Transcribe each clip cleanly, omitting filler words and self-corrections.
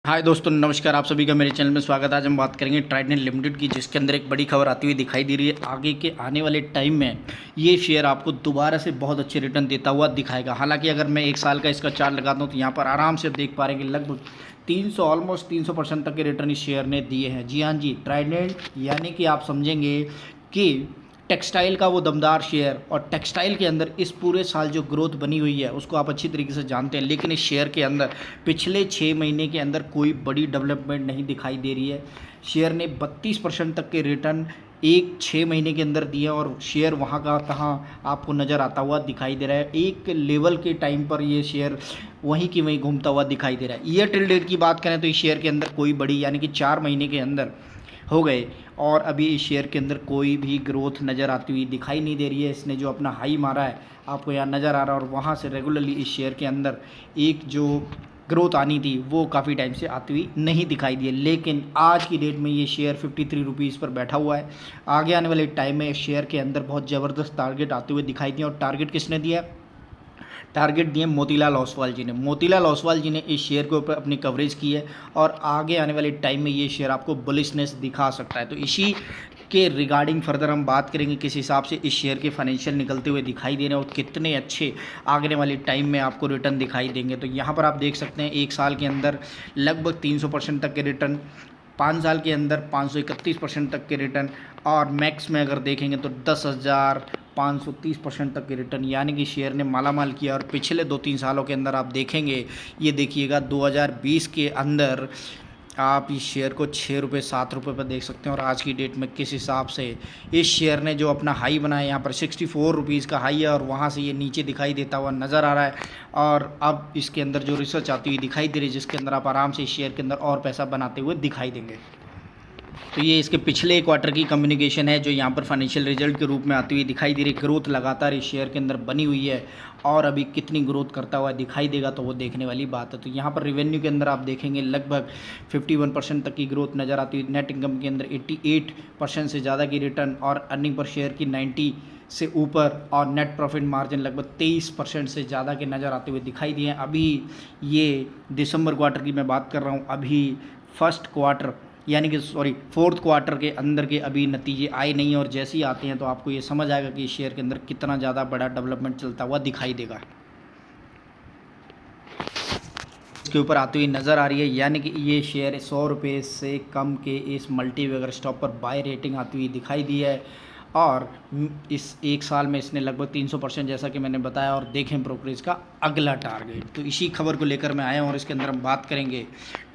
हाय दोस्तों, नमस्कार। आप सभी का मेरे चैनल में स्वागत है। आज हम बात करेंगे ट्राइडेंट लिमिटेड की, जिसके अंदर एक बड़ी खबर आती हुई दिखाई दे रही है। आगे के आने वाले टाइम में ये शेयर आपको दोबारा से बहुत अच्छे रिटर्न देता हुआ दिखाएगा। हालांकि अगर मैं एक साल का इसका चार्ट लगाता हूँ तो यहाँ पर आराम से देख पा रहे हैं कि लगभग 300 ऑलमोस्ट 300% तक के रिटर्न इस शेयर ने दिए हैं। जी हाँ जी, ट्राइडेंट यानी कि आप समझेंगे कि टेक्सटाइल का वो दमदार शेयर, और टेक्सटाइल के अंदर इस पूरे साल जो ग्रोथ बनी हुई है उसको आप अच्छी तरीके से जानते हैं। लेकिन इस शेयर के अंदर पिछले 6 महीने के अंदर कोई बड़ी डेवलपमेंट नहीं दिखाई दे रही है। शेयर ने 32% तक के रिटर्न 6 महीने के अंदर दिए, और शेयर वहाँ का तहाँ आपको नज़र आता हुआ दिखाई दे रहा है। एक लेवल के टाइम पर ये शेयर वहीं की वहीं घूमता हुआ दिखाई दे रहा है। ईयर टिल डेट की बात करें तो इस शेयर के अंदर कोई बड़ी यानी कि 4 महीने के अंदर हो गए और अभी इस शेयर के अंदर कोई भी ग्रोथ नज़र आती हुई दिखाई नहीं दे रही है। इसने जो अपना हाई मारा है आपको यहाँ नज़र आ रहा है, और वहाँ से रेगुलरली इस शेयर के अंदर एक जो ग्रोथ आनी थी वो काफ़ी टाइम से आती हुई नहीं दिखाई दी है। लेकिन आज की डेट में ये शेयर 53 रुपीज़ पर बैठा हुआ है। आगे आने वाले टाइम में इस शेयर के अंदर बहुत ज़बरदस्त टारगेट आते हुए दिखाई दिए, और टारगेट किसने दिया? टारगेट दिए मोतीलाल ओसवाल जी ने। मोतीलाल ओसवाल जी ने इस शेयर के ऊपर अपनी कवरेज की है, और आगे आने वाले टाइम में ये शेयर आपको बुलिशनेस दिखा सकता है। तो इसी के रिगार्डिंग फर्दर हम बात करेंगे किस हिसाब से इस शेयर के फाइनेंशियल निकलते हुए दिखाई दे रहे हैं और कितने अच्छे आगे वाले टाइम में आपको रिटर्न दिखाई देंगे। तो यहाँ पर आप देख सकते हैं एक साल के अंदर लगभग 300% तक के रिटर्न, 5 साल के अंदर 531% तक के रिटर्न, और मैक्स में अगर देखेंगे तो 10,530% तक के रिटर्न, यानी कि शेयर ने मालामाल किया। और पिछले 2-3 सालों के अंदर आप देखेंगे, ये देखिएगा 2020 के अंदर आप इस शेयर को 6 रुपये 7 रुपये पर देख सकते हैं, और आज की डेट में किस हिसाब से इस शेयर ने जो अपना हाई बनाया, यहाँ पर 64 रुपीज़ का हाई है, और वहाँ से ये नीचे दिखाई देता हुआ नज़र आ रहा है। और अब इसके अंदर जो रिसर्च आती हुई दिखाई दे रही है, जिसके अंदर आप आराम से इस शेयर के अंदर और पैसा बनाते हुए दिखाई देंगे। तो ये इसके पिछले क्वार्टर की कम्युनिकेशन है जो यहाँ पर फाइनेंशियल रिजल्ट के रूप में आती हुई दिखाई दे रही। ग्रोथ लगातार इस शेयर के अंदर बनी हुई है, और अभी कितनी ग्रोथ करता हुआ दिखाई देगा तो वो देखने वाली बात है। तो यहाँ पर रेवेन्यू के अंदर आप देखेंगे लगभग 51% तक की ग्रोथ नज़र आती हुई। नेट इनकम के अंदर 88% से ज़्यादा की रिटर्न, और अर्निंग पर शेयर की 90 से ऊपर, और नेट प्रॉफिट मार्जिन लगभग 23% से ज़्यादा के नज़र आते हुए दिखाई दिए हैं। अभी ये दिसंबर क्वार्टर की मैं बात कर रहा हूँ, अभी फर्स्ट क्वार्टर यानी कि फोर्थ क्वार्टर के अंदर के अभी नतीजे आए नहीं, और जैसे ही आते हैं तो आपको ये समझ आएगा कि शेयर के अंदर कितना ज़्यादा बड़ा डेवलपमेंट चलता हुआ दिखाई देगा। इसके ऊपर आती हुई नज़र आ रही है, यानी कि ये शेयर 100 रुपये से कम के इस मल्टी वगैरह स्टॉक पर बाय रेटिंग आती हुई दिखाई दी है, और इस एक साल में इसने लगभग 300% जैसा कि मैंने बताया। और देखें ब्रोकरेज का अगला टारगेट, तो इसी खबर को लेकर मैं आया हूँ, और इसके अंदर हम बात करेंगे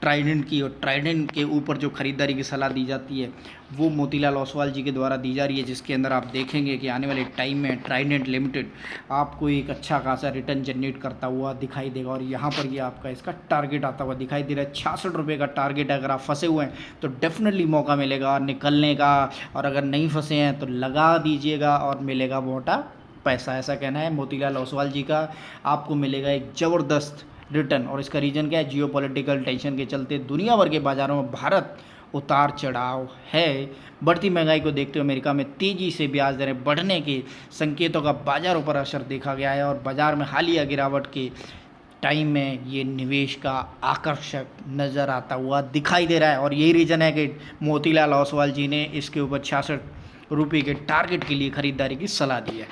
ट्राइडेंट की। और ट्राइडेंट के ऊपर जो खरीदारी की सलाह दी जाती है वो मोतीलाल ओसवाल जी के द्वारा दी जा रही है, जिसके अंदर आप देखेंगे कि आने वाले टाइम में ट्राइडेंट लिमिटेड आपको एक अच्छा खासा रिटर्न जनरेट करता हुआ दिखाई देगा। और यहाँ पर ये आपका इसका टारगेट आता हुआ दिखाई दे रहा है। 66 रुपये का टारगेट है। अगर आप फंसे हुए हैं तो डेफिनेटली मौका मिलेगा निकलने का, और अगर नहीं फंसे हैं तो लगा दीजिएगा और मिलेगा मोटा पैसा। ऐसा कहना है मोतीलाल ओसवाल जी का। आपको मिलेगा एक ज़बरदस्त रिटर्न, और इसका रीज़न क्या है? जियोपॉलिटिकल टेंशन के चलते दुनिया भर के बाज़ारों में भारत उतार चढ़ाव है। बढ़ती महंगाई को देखते हुए अमेरिका में तेज़ी से ब्याज दरें बढ़ने के संकेतों का बाज़ारों पर असर देखा गया है, और बाज़ार में हालिया गिरावट के टाइम में ये निवेश का आकर्षक नज़र आता हुआ दिखाई दे रहा है। और यही रीज़न है कि मोतीलाल ओसवाल जी ने इसके ऊपर 66 रुपये के टारगेट के लिए ख़रीदारी की सलाह दी है।